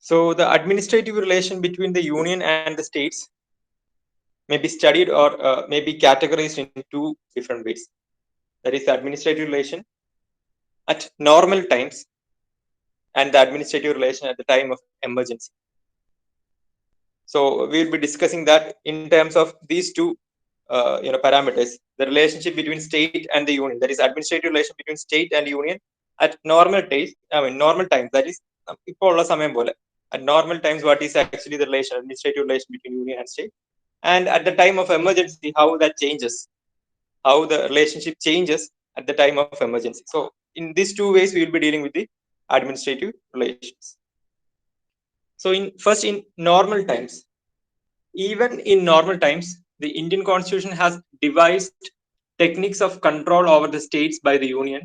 So the administrative relation between the union and the states may be studied or may be categorized in two different ways. That is the administrative relation at normal times and the administrative relation at the time of emergency. So we'll be discussing that in terms of these two parameters: the relationship between state and the union, that is administrative relation between state and union at normal days, normal times, that is ഇപ്പോൾ ഉള്ള സമയം പോലെ at normal times what is actually the relation, administrative relation between union and state, and at the time of emergency how that changes, how the relationship changes at the time of emergency. So in these two ways we will be dealing with the administrative relations. So in normal times, even in normal times, the Indian Constitution has devised techniques of control over the states by the union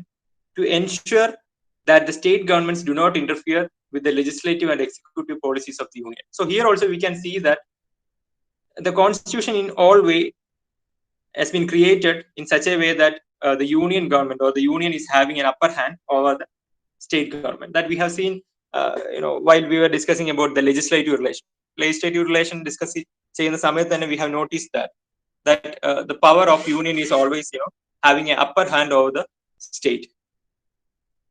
to ensure that the state governments do not interfere with the legislative and executive policies of the union. So here also we can see that the Constitution in all way has been created in such a way that the union government or the union is having an upper hand over the state government. That we have seen, while we were discussing about the legislative relation. Legislative relation discussing ചെയ്യുന്ന സമയത്ത് തന്നെ we have noticed that the power of union is always having an upper hand over the state.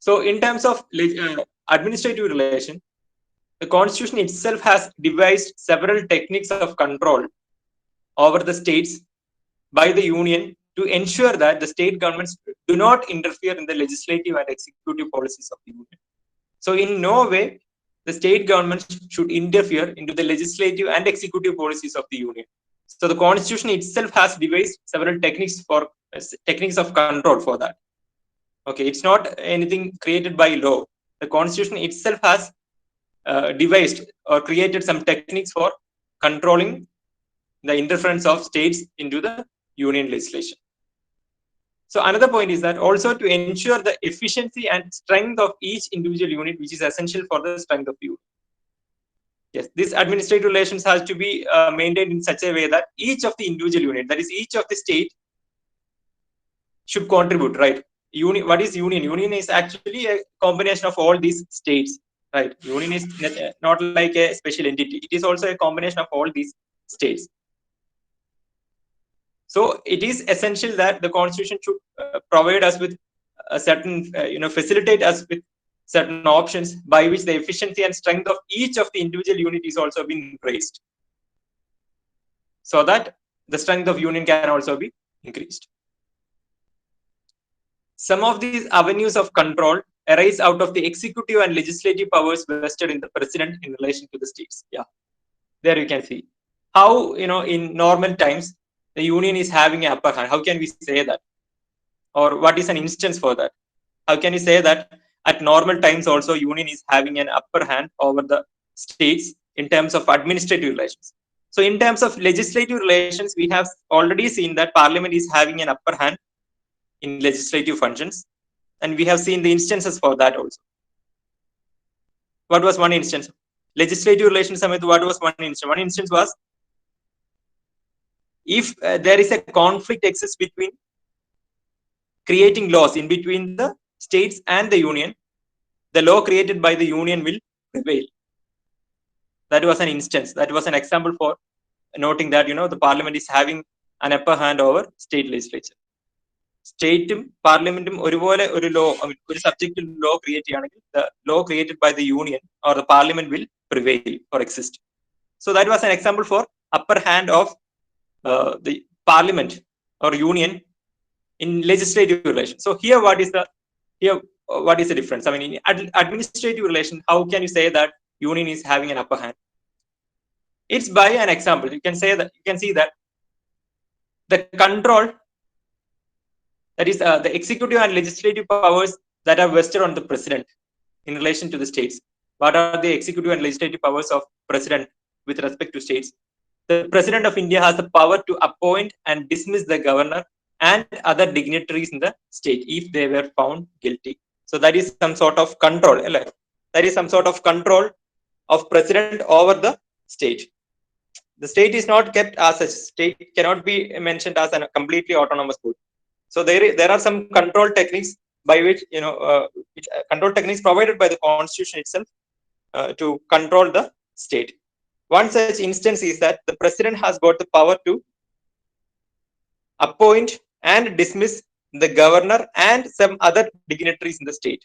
So in terms of administrative relation, the Constitution itself has devised several techniques of control over the states by the union to ensure that the state governments do not interfere in the legislative and executive policies of the union. So in no way the state governments should interfere into the legislative and executive policies of the union. So the Constitution itself has devised several techniques of control for that. Okay, it's not anything created by law. The Constitution itself has devised or created some techniques for controlling the interference of states into the union legislation. So another point is that also to ensure the efficiency and strength of each individual unit, which is essential for the strength of the unit. Yes, this administrative relations has to be maintained in such a way that each of the individual unit, that is each of the state, should contribute, right? What is union? Union is actually a combination of all these states, right? Union is not like a special entity. It is also a combination of all these states. So it is essential that the Constitution should provide us with a certain, facilitate us with certain options by which the efficiency and strength of each of the individual unit is also being raised, so that the strength of union can also be increased. Some of these avenues of control arise out of the executive and legislative powers vested in the president in relation to the states. Yeah, there you can see how, in normal times the union is having an upper hand. How can we say that? Or what is an instance for that? How can you say that at normal times also union is having an upper hand over the states in terms of administrative relations? So in terms of legislative relations, we have already seen that parliament is having an upper hand in legislative functions, and we have seen the instances for that also. What was one instance? Legislative relations, what was one instance? One instance was if there is a conflict exists between creating laws in between the states and the union, the law created by the union will prevail. That was an instance. That was an example for noting that the parliament is having an upper hand over state legislature. Stateum parliamentum ഒരുപോലെ ഒരു law, ഒരു subject law create ചെയ്യുകയാണെങ്കിൽ the law created by the union or the parliament will prevail or exist. So that was an example for upper hand of the parliament or union in legislative relation. So here what is the difference? I mean, in administrative relation, how can you say that union is having an upper hand? It's by an example. You can see that the control, that is the executive and legislative powers that are vested on the president in relation to the states. What are the executive and legislative powers of president with respect to states? The president of India has the power to appoint and dismiss the governor and other dignitaries in the state if they were found guilty. So that is some sort of control. That is some sort of control of president over the state. The state is not kept as such. State cannot be mentioned as a completely autonomous body. So there are some control techniques by which control techniques provided by the Constitution itself to control the state. One such instance is that the president has got the power to appoint and dismiss the governor and some other dignitaries in the state.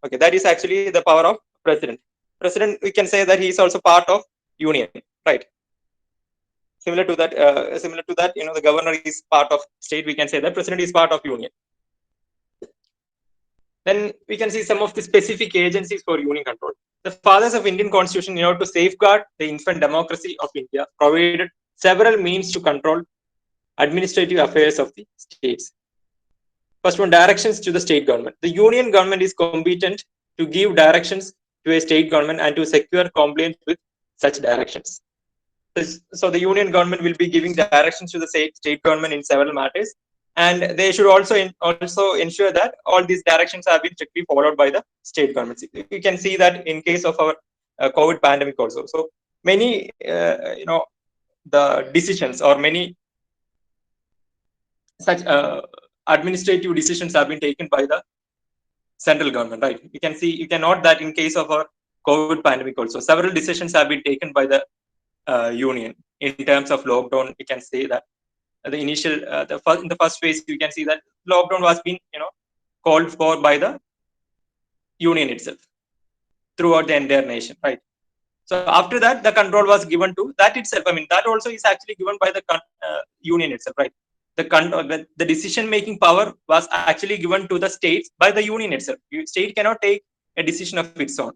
Okay, that is actually the power of president. President, we can say that he is also part of union, right? Similar to that, the governor is part of state. We can say that president is part of union. Then we can see some of the specific agencies for union control. The fathers of Indian Constitution, in order to safeguard the infant democracy of India, provided several means to control administrative affairs of the states. First one, directions to the state government. The union government is competent to give directions to a state government and to secure compliance with such directions. So the union government will be giving directions to the state government in several matters, and they should also ensure that all these directions have been strictly followed by the state governments. We can see that in case of our COVID pandemic also. So many, the decisions or many such administrative decisions have been taken by the central government, right? You can note that in case of our COVID pandemic also, several decisions have been taken by the union. In terms of lockdown, we can say that the initial, in the first phase, you can see that lockdown was being, called for by the union itself throughout the entire nation, right? So after that, the control was given to that itself. I mean, that also is actually given by the union itself, right? The decision-making power was actually given to the states by the union itself. State cannot take a decision of its own.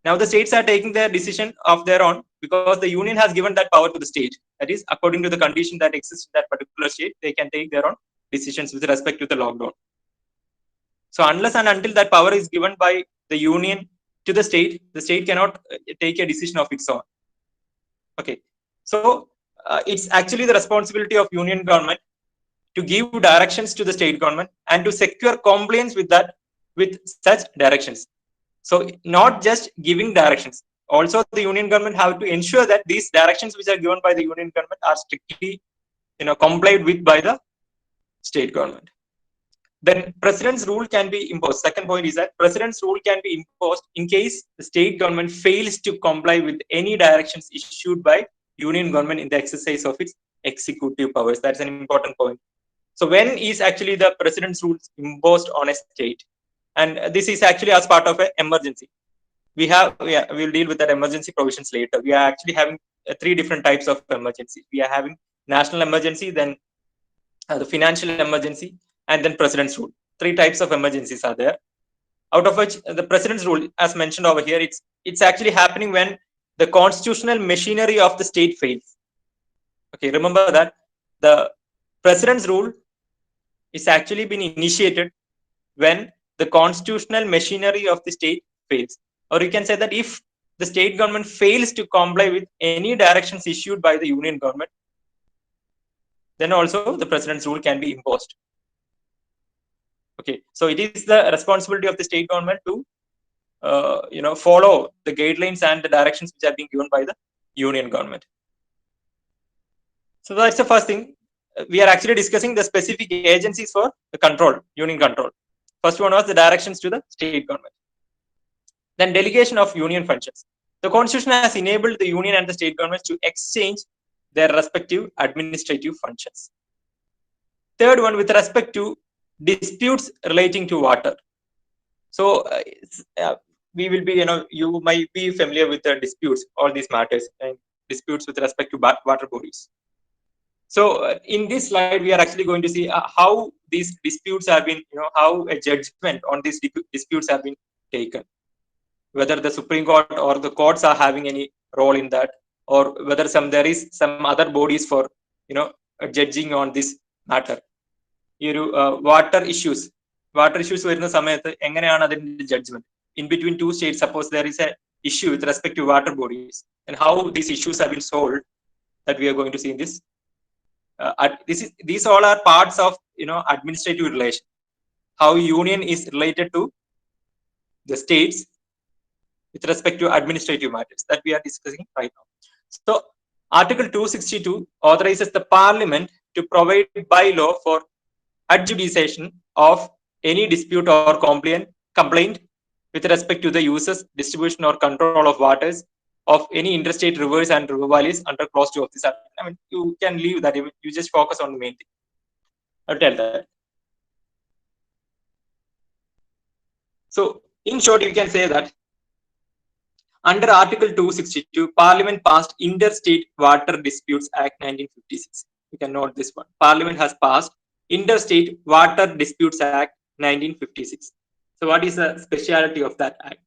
Now the states are taking their decision of their own because the union has given that power to the state. That is, according to the condition that exists in that particular state, they can take their own decisions with respect to the lockdown. So unless and until that power is given by the union to the state cannot take a decision of its own. Okay, so it's actually the responsibility of union government to give directions to the state government and to secure compliance with such directions. So not just giving directions, also the union government have to ensure that these directions which are given by the union government are strictly, complied with by the state government. Then president's rule can be imposed. Second point is that president's rule can be imposed in case the state government fails to comply with any directions issued by union government in the exercise of its executive powers. That's an important point. So when is actually the president's rules imposed on a state? And this is actually as part of an emergency. We'll deal with that emergency provisions later. We are actually having 3 different types of emergency. We are having national emergency, then the financial emergency, and then president's rule. 3 types of emergencies are there. Out of which the president's rule, as mentioned over here, it's actually happening when the constitutional machinery of the state fails. Okay, remember that the president's rule is actually been initiated when the constitutional machinery of the state fails. Or you can say that if the state government fails to comply with any directions issued by the union government, then also the president's rule can be imposed. Okay, so it is the responsibility of the state government to follow the guidelines and the directions which are being given by the union government. So that's the first thing. We are actually discussing the specific agencies for the control, union control. First one was the directions to the state government. Then delegation of union functions. The constitution has enabled the union and the state governments to exchange their respective administrative functions. Third one, with respect to disputes relating to water. So we will be, you might be familiar with the disputes, all these matters and disputes with respect to water bodies. So in this slide, we are actually going to see how these disputes have been, how a judgment on these disputes have been taken. Whether the Supreme Court or the courts are having any role in that, or whether there is some other bodies for, judging on this matter. Water issues വരുന്ന സമയത്ത് എങ്ങനെയാണ് അതിന്റെ judgment in between 2 states? Suppose there is a issue with respect to water bodies, and how these issues have been solved, that we are going to see in this. These all are parts of administrative relation. How union is related to the states with respect to administrative matters that we are discussing right now. So Article 262 authorizes the Parliament to provide by law for adjudication of any dispute or complaint with respect to the uses, distribution, or control of waters of any interstate rivers and river valleys under clause 2 of this article. I mean, you can leave that. You just focus on the main thing. I'll tell that. So, in short, you can say that under Article 262, Parliament passed Interstate Water Disputes Act 1956. You can note this one. Parliament has passed Interstate Water Disputes Act 1956. So, what is the speciality of that act?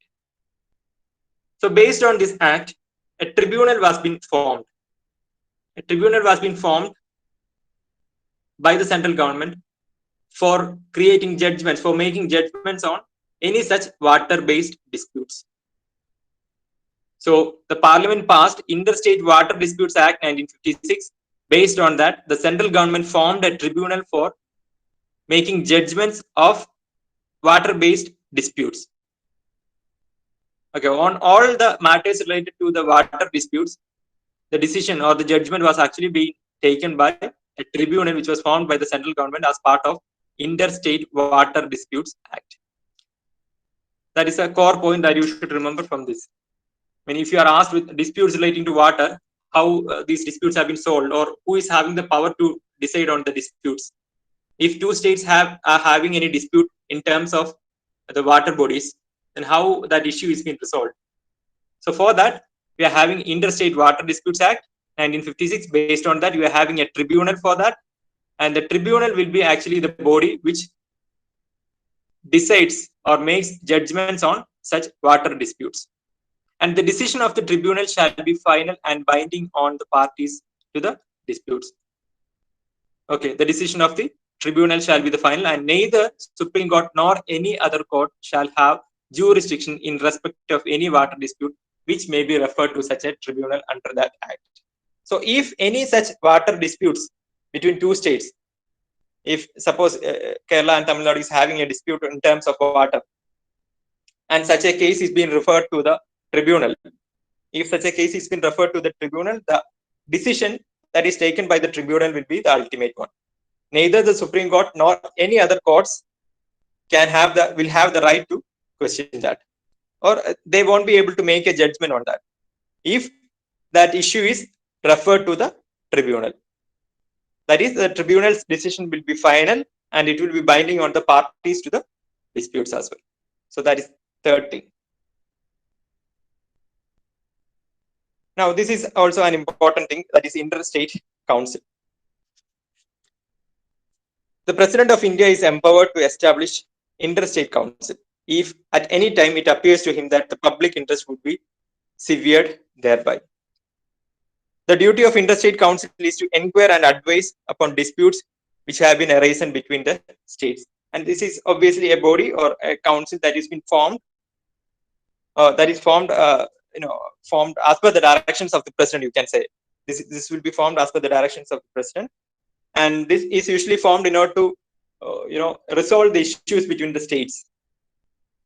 So, based on this act, a tribunal was being formed. A tribunal was being formed by the central government for creating judgments, for making judgments on any such water-based disputes. So the Parliament passed Interstate Water Disputes Act 1956. Based on that, the central government formed a tribunal for making judgments of water-based disputes. Okay, on all the matters related to the water disputes, the decision or the judgment was actually being taken by a tribunal which was formed by the central government as part of Interstate Water Disputes Act. That is a core point that you should remember from this. I mean, if you are asked with disputes relating to water, how these disputes have been solved, or who is having the power to decide on the disputes. If two states are having any dispute in terms of the water bodies, then how that issue is being resolved. So for that, we are having Interstate Water Disputes Act 1956. Based on that, we are having a tribunal for that, and the tribunal will be actually the body which decides or makes judgments on such water disputes. And the decision of the tribunal shall be final and binding on the parties to the disputes. Okay, the decision of the tribunal shall be the final, and neither Supreme Court nor any other court shall have jurisdiction in respect of any water dispute which may be referred to such a tribunal under that act. So if any such water disputes between two states, if suppose Kerala and Tamil Nadu is having a dispute in terms of water, and such a case is being referred to the tribunal, if such a case is been referred to the tribunal, the decision that is taken by the tribunal will be the ultimate one. Neither the Supreme Court nor any other courts will have the right to question that, or they won't be able to make a judgment on that if that issue is referred to the tribunal. That is, the tribunal's decision will be final and it will be binding on the parties to the disputes as well. So that is third thing. Now, this is also an important thing, that is Interstate Council. The President of India is empowered to establish Interstate Council if at any time it appears to him that the public interest would be severed thereby. The duty of Interstate Council is to inquire and advise upon disputes which have been arisen between the states. And this is obviously a body or a council that has been formed, formed as per the directions of the president. You can say this will be formed as per the directions of the president, and this is usually formed in order to resolve the issues between the states.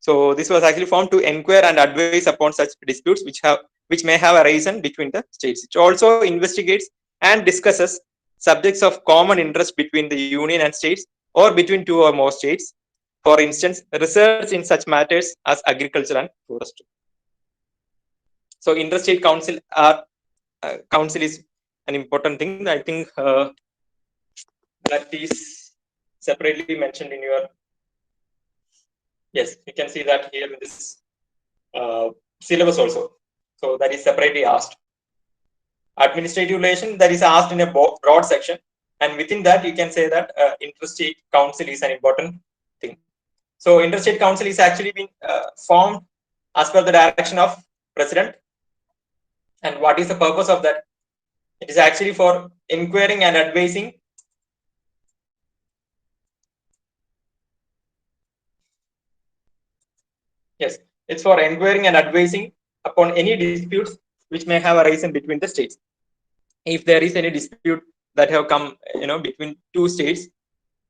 So this was actually formed to inquire and advise upon such disputes which may have arisen between the states. It also investigates and discusses subjects of common interest between the union and states or between two or more states. For instance, research in such matters as agriculture and forestry. So Interstate Council is an important thing. I think that is separately mentioned in your, yes, you can see that here in this syllabus also. So that is separately asked. Administrative relation, that is asked in a broad section, and within that you can say that Interstate Council is an important thing. So Interstate Council is actually being formed as per the direction of President. And what is the purpose of that? It is actually for inquiring and advising it's for inquiring and advising upon any disputes which may have arisen between the states. If there is any dispute that have come between two states,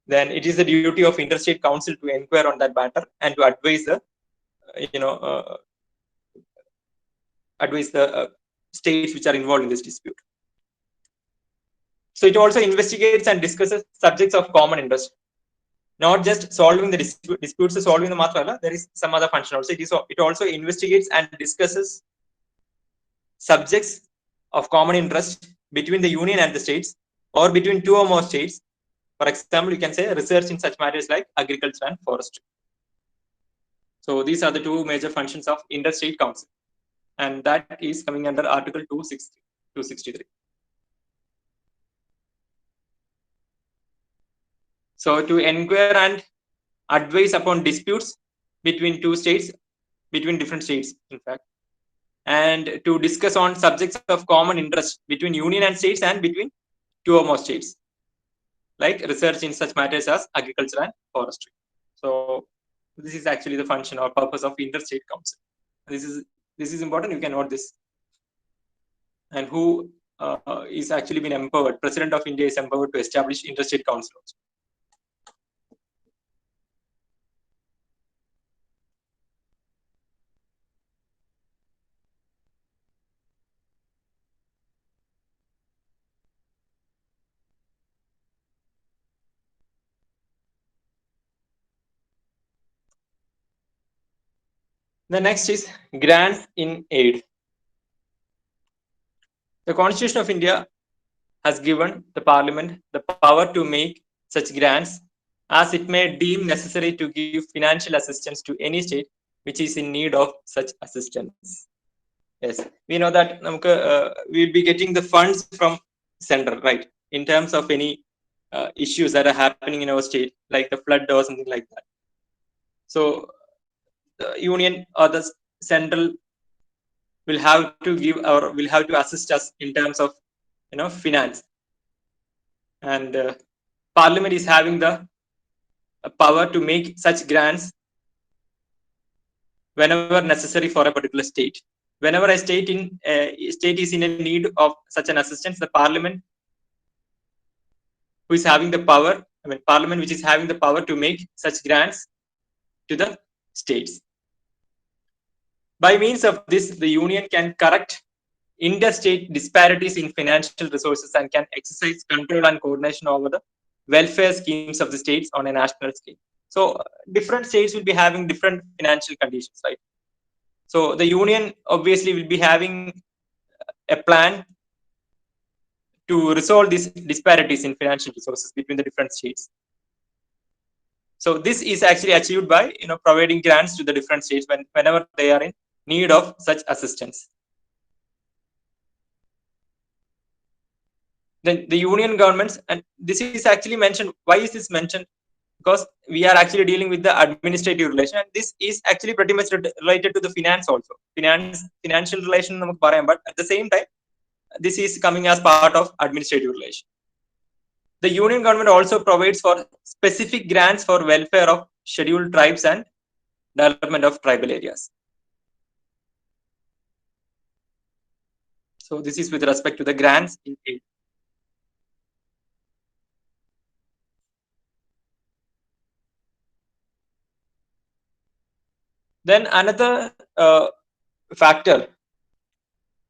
then it is the duty of Interstate Council to inquire on that matter and to advise the states which are involved in this dispute. So it also investigates and discusses subjects of common interest. not just solving the disputes, solving the matrala, there is some other function also. It also investigates and discusses subjects of common interest between the union and the states, or between two or more states. For example, you can say research in such matters like agriculture and forestry. So these are the two major functions of interstate council, and that is coming under Article 263. So to inquire and advise upon disputes between two states, between different states, in fact, and to discuss on subjects of common interest between union and states and between two or more states, like research in such matters as agriculture and forestry. So this is actually the function or purpose of interstate council. This is important. You can note this. And who is actually been empowered? President of India is empowered to establish interstate council also. The next is grants in aid. The Constitution of India has given the Parliament the power to make such grants as it may deem necessary to give financial assistance to any state which is in need of such assistance. Yes, we know that we'll be getting the funds from center, right? In terms of any issues that are happening in our state, like the flood or something like that. So the union or the central will have to give or will have to assist us in terms of finance, and Parliament is having the power to make such grants whenever necessary for a particular state. Whenever a state is in a need of such an assistance, the Parliament who is having the power, Parliament which is having the power to make such grants to the states. By means of this, the union can correct interstate disparities in financial resources and can exercise control and coordination over the welfare schemes of the states on a national scale. So different states will be having different financial conditions, right? So the union obviously will be having a plan to resolve these disparities in financial resources between the different states. So this is actually achieved by providing grants to the different states whenever they are in need of such assistance. Then the union governments, and this is actually mentioned. Why is this mentioned? Because we are actually dealing with the administrative relation, and this is actually pretty much related to the finance also. Financial relation, but at the same time, this is coming as part of administrative relation. The union government also provides for specific grants for welfare of scheduled tribes and development of tribal areas. So this is with respect to the grants in aid. Then another factor,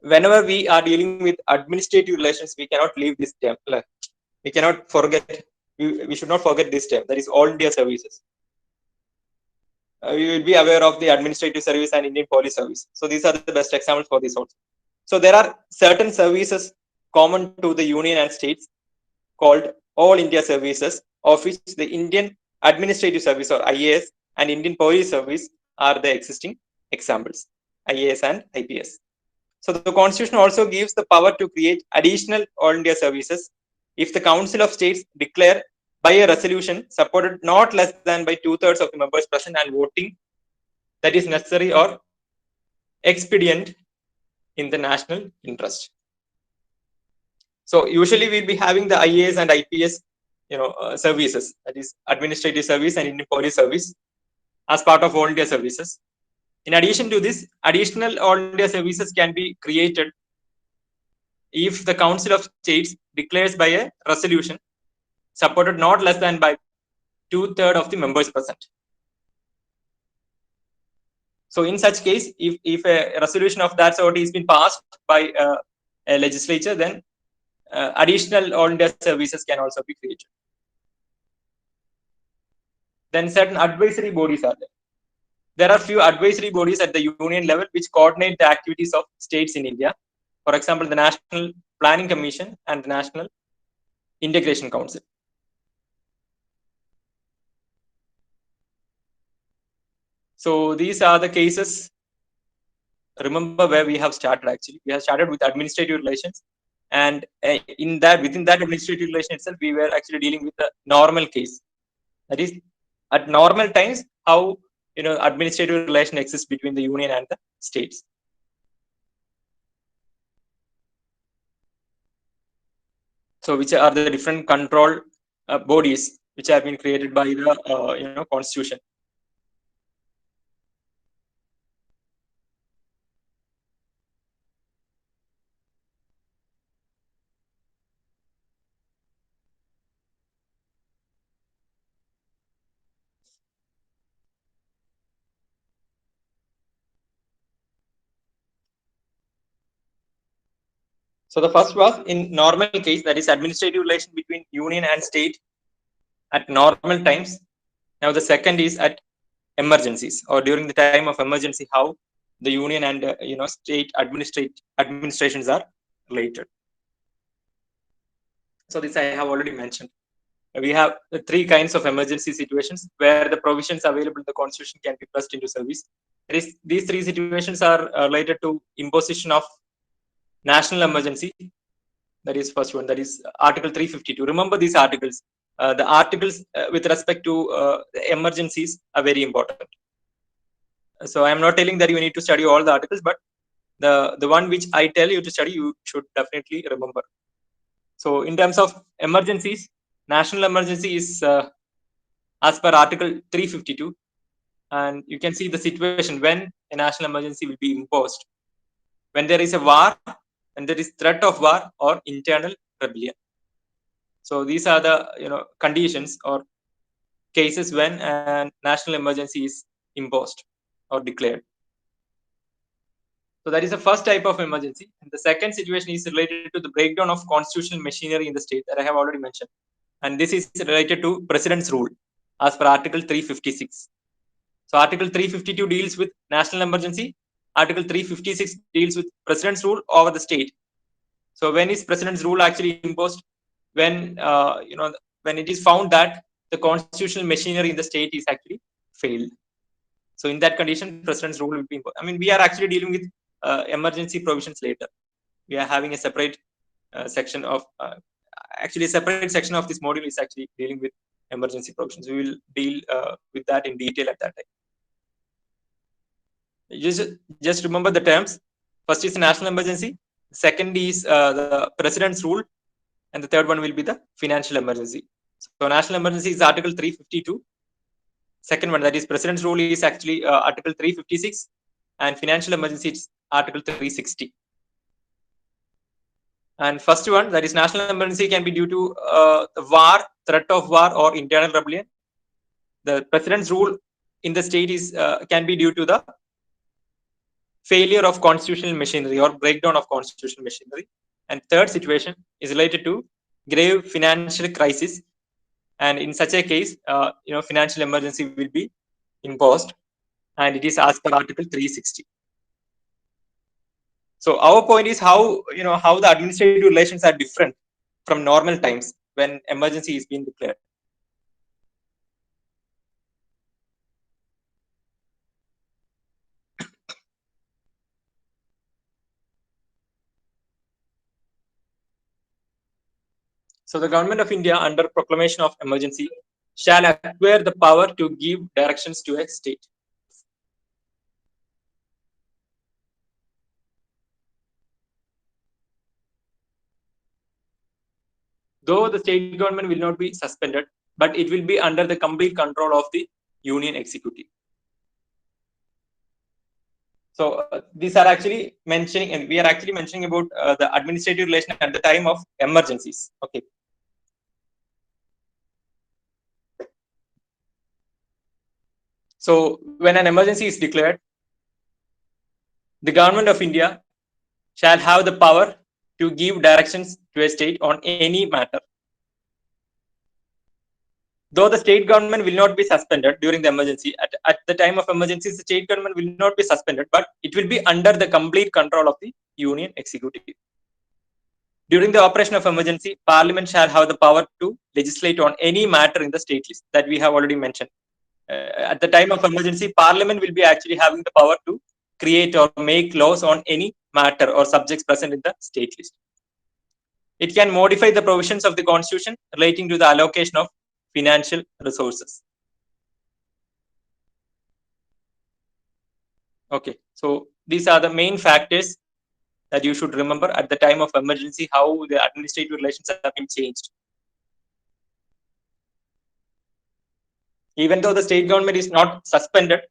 whenever we are dealing with administrative relations, we cannot leave this term. We cannot forget. We should not forget this term. That is all India services. We will be aware of the administrative service and Indian police service. So these are the best examples for this also. So there are certain services common to the union and states called All India Services, of which the Indian Administrative Service or IAS and Indian Police Service are the existing examples, IAS and IPS. So the Constitution also gives the power to create additional All India Services if the Council of States declare by a resolution supported not less than by 2/3 of the members present and voting that is necessary or expedient in the national interest. So usually we'll be having the IAS and IPS, services, that is administrative service and Indian police service, as part of All India services. In addition to this, additional All India services can be created if the Council of States declares by a resolution supported not less than by 2/3 of the members present. So in such case, if a resolution of that sort has been passed by a legislature, then additional All India services can also be created. then certain advisory bodies are there. There are few advisory bodies at the union level which coordinate the activities of states in India. For example, the National Planning Commission and the National Integration Council. So these are the cases. Remember where we have started. Actually, we have started with administrative relations, and within that administrative relation itself, we were actually dealing with the normal case. That is, at normal times, how administrative relation exists between the union and the states. So, which are the different control bodies which have been created by the constitution. So the first was in normal case, that is administrative relation between union and state at normal times. Now the second is at emergencies or during the time of emergency, how the union and state administrations are related. So this I have already mentioned. We have three kinds of emergency situations where the provisions available in the constitution can be pressed into service. These three situations are related to imposition of national emergency. That is first one. That is Article 352. Remember these articles. The articles with respect to emergencies are very important. So I am not telling that you need to study all the articles, but the one which I tell you to study, you should definitely remember. So in terms of emergencies, national emergency is as per Article 352, and you can see the situation when a national emergency will be imposed: when there is a war, when there is threat of war or internal rebellion. So these are the conditions or cases when a national emergency is imposed or declared. So that is the first type of emergency. And the second situation is related to the breakdown of constitutional machinery in the state that I have already mentioned. And this is related to President's rule as per Article 356. So Article 352 deals with national emergency. Article 356 deals with President's rule over the state. So when is President's rule actually imposed? When when it is found that the constitutional machinery in the state is actually failed. So in that condition, President's rule will be imposed. I mean, we are actually dealing with emergency provisions later. We are having a separate section of actually a separate section of this module is actually dealing with emergency provisions. We will deal with that in detail at that time. Just remember the terms. First is the national emergency. Second is the President's rule, and the third one will be the financial emergency. So national emergency is Article 352. Second one, that is President's rule, is actually Article 356, and financial emergency is Article 360. And first one, that is national emergency, can be due to the war, threat of war, or internal rebellion. The President's rule in the state is can be due to the failure of constitutional machinery or breakdown of constitutional machinery. And third situation is related to grave financial crisis, and in such a case, financial emergency will be imposed, and it is as per Article 360. So our point is how the administrative relations are different from normal times when emergency is being declared. So the government of India, under proclamation of emergency, shall acquire the power to give directions to a state. Though the state government will not be suspended, but it will be under the complete control of the union executive. So these are actually mentioning, and we are actually mentioning about the administrative relation at the time of emergencies. Okay. So when an emergency is declared, the government of India shall have the power to give directions to a state on any matter. though the state government will not be suspended during the emergency, at the time of emergency, the state government will not be suspended, but it will be under the complete control of the union executive. During the operation of emergency, Parliament shall have the power to legislate on any matter in the state list that we have already mentioned. At the time of emergency, Parliament will be actually having the power to create or make laws on any matter or subjects present in the state list. It can modify the provisions of the Constitution relating to the allocation of financial resources. Okay, so these are the main factors that you should remember at the time of emergency, how the administrative relations have been changed. Even though the state government is not suspended,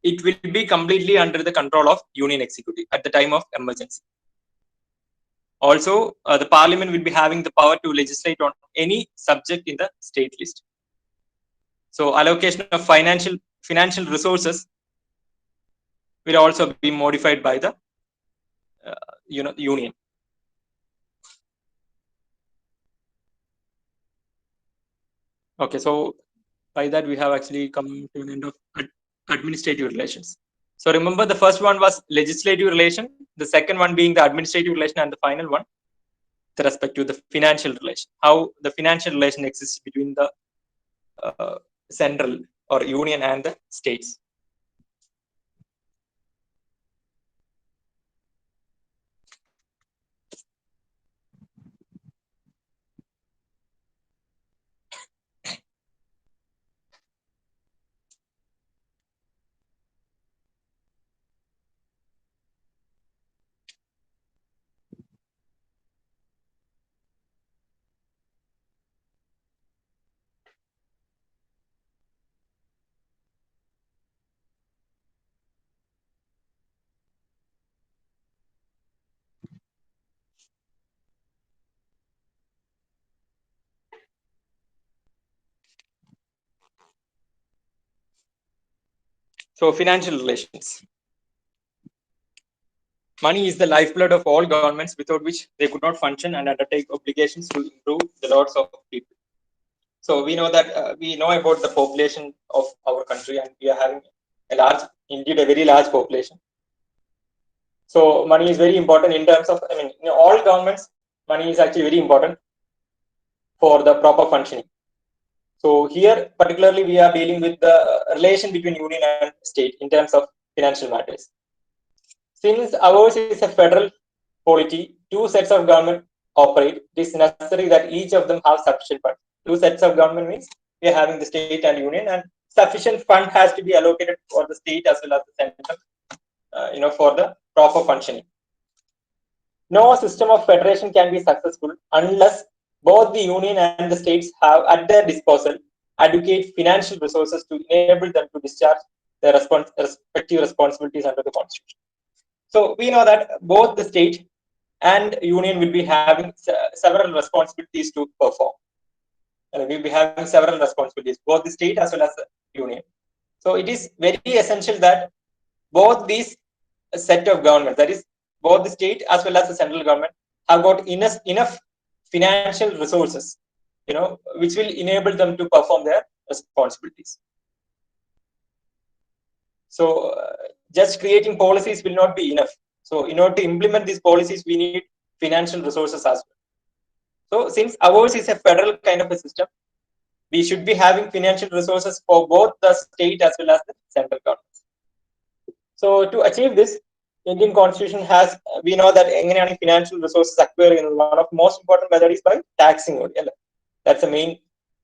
it will be completely under the control of union executive at the time of emergency. Also, the parliament will be having the power to legislate on any subject in the state list. So allocation of financial resources will also be modified by the union. Okay, so by that we have actually come to an end of administrative relations. So remember, the first one was legislative relation, the second one being the administrative relation, and the final one with respect to the financial relation, how the financial relation exists between the central or union and the states. So financial relations. Money is the lifeblood of all governments, without which they could not function and undertake obligations to improve the lives of people. So we know that we know about the population of our country, and we are having indeed a very large population. So money is very important in terms of, in all governments, money is actually very important for the proper functioning. So here, particularly, we are dealing with the relation between union and state in terms of financial matters. Since ours is a federal polity, two sets of government operate. It is necessary that each of them have sufficient funds. Two sets of government means we are having the state and union, and sufficient fund has to be allocated for the state as well as the central, for the proper functioning. No system of federation can be successful unless both the union and the states have at their disposal adequate financial resources to enable them to discharge their respective responsibilities under the Constitution. So we know that both the state and union will be having several responsibilities to perform. And we will be having several responsibilities, both the state as well as the union. So it is very essential that both these set of governments, that is both the state as well as the central government, have got enough financial resources, which will enable them to perform their responsibilities. So just creating policies will not be enough. So in order to implement these policies, we need financial resources as well. So since ours is a federal kind of a system, we should be having financial resources for both the state as well as the central government. So to achieve this, Indian Constitution has, we know that financial resources acquire in one of the most important methods is by taxing. That's the main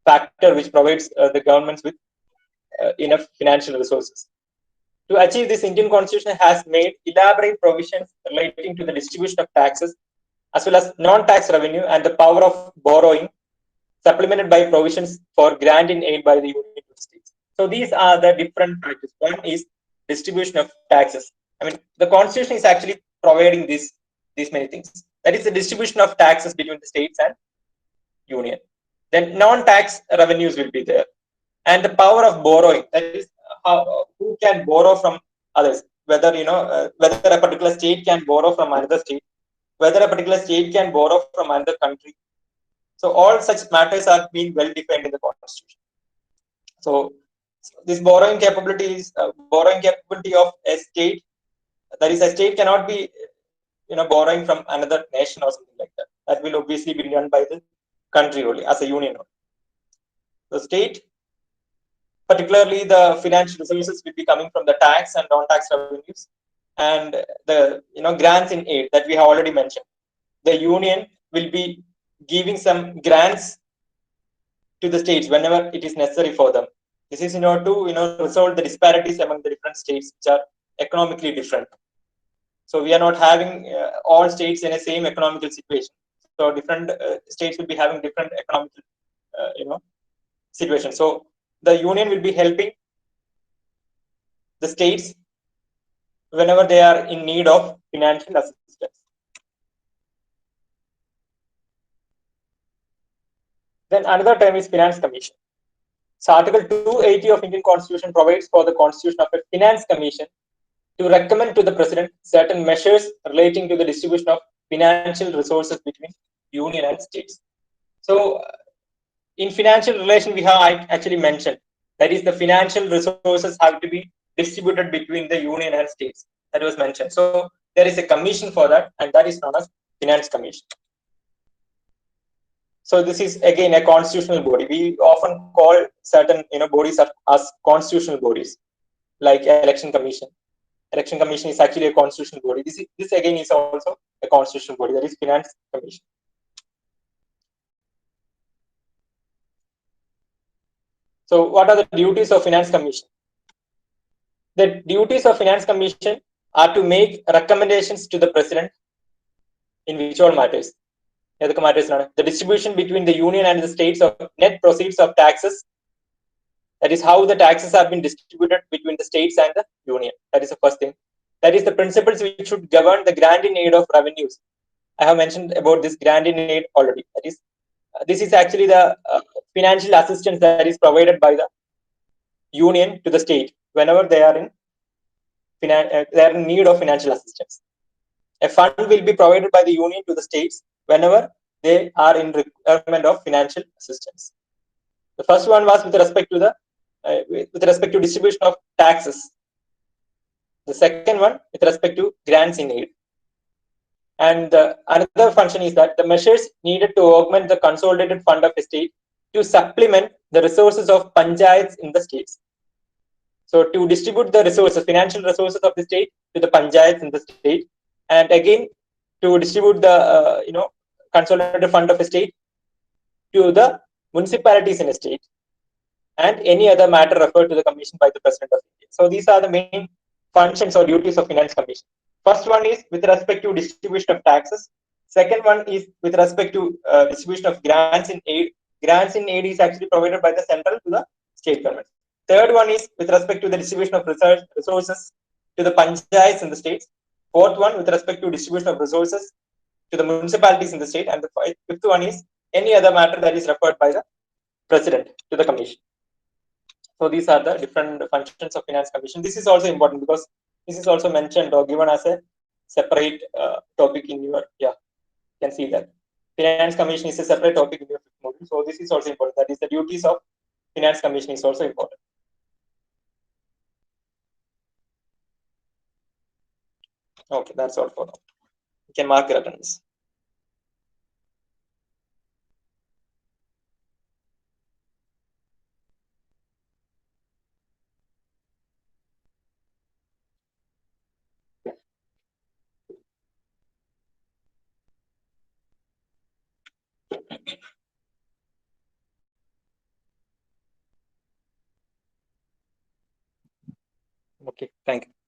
factor which provides the governments with enough financial resources. To achieve this, Indian Constitution has made elaborate provisions relating to the distribution of taxes as well as non-tax revenue and the power of borrowing, supplemented by provisions for grant in aid by the union states. So these are the different factors. One is distribution of taxes. The Constitution is actually providing these many things. That is the distribution of taxes between the states and union. Then non-tax revenues will be there, and the power of borrowing. That is who can borrow from others. Whether whether a particular state can borrow from another state, whether a particular state can borrow from another country. So all such matters are being well defined in the constitution. So this borrowing capability is borrowing capability of a state. That is, a state cannot be borrowing from another nation or something like that. That will obviously be done by the country only, as a union. The state, particularly the financial resources, will be coming from the tax and non-tax revenues, and the grants in aid that we have already mentioned. The union will be giving some grants to the states whenever it is necessary for them. This is in order to resolve the disparities among the different states which are economically different. So we are not having all states in a same economical situation. So different states will be having different economical situation. So the union will be helping the states whenever they are in need of financial assistance. Then another term is Finance Commission. So Article 280 of Indian Constitution provides for the constitution of a Finance Commission to recommend to the President certain measures relating to the distribution of financial resources between union and states. So in financial relation, we have actually mentioned that is the financial resources have to be distributed between the union and states. That was mentioned. So there is a commission for that, and that is known as Finance Commission. So this is again a constitutional body. We often call certain bodies as constitutional bodies, like Election Commission. Election Commission is actually a constitutional body. This again is also a constitutional body, that is Finance Commission. So what are the duties of Finance Commission? The duties of Finance Commission are to make recommendations to the President in which all matters. The distribution between the union and the states of net proceeds of taxes. That is how the taxes have been distributed between the states and the union. That is the first thing. That is the principles which should govern the grant in aid of revenues. I have mentioned about this grant in aid already. That is, this is actually the financial assistance that is provided by the union to the state whenever they are in need of financial assistance. A fund will be provided by the union to the states whenever they are in requirement of financial assistance. The first one was with respect to distribution of taxes. The second one with respect to grants in aid. And another function is that the measures needed to augment the consolidated fund of a state to supplement the resources of panchayats in the states. So to distribute the resources, financial resources of the state to the panchayats in the state, and again to distribute the consolidated fund of a state to the municipalities in a state, and any other matter referred to the commission by the President of India. So these are the main functions or duties of Finance Commission. First one is with respect to distribution of taxes. Second one is with respect to distribution of grants in aid. Grants in aid is actually provided by the central to the state government. Third one is with respect to the distribution of resources to the panchayats in the states. Fourth one with respect to distribution of resources to the municipalities in the state. And the fifth one is any other matter that is referred by the President to the commission. So these are the different functions of Finance Commission. This is also important because this is also mentioned or given as a separate topic in your, you can see that. Finance Commission is a separate topic in your module. So this is also important. That is the duties of Finance Commission is also important. Okay, that's all for now. You can mark your attendance. Okay, thank you.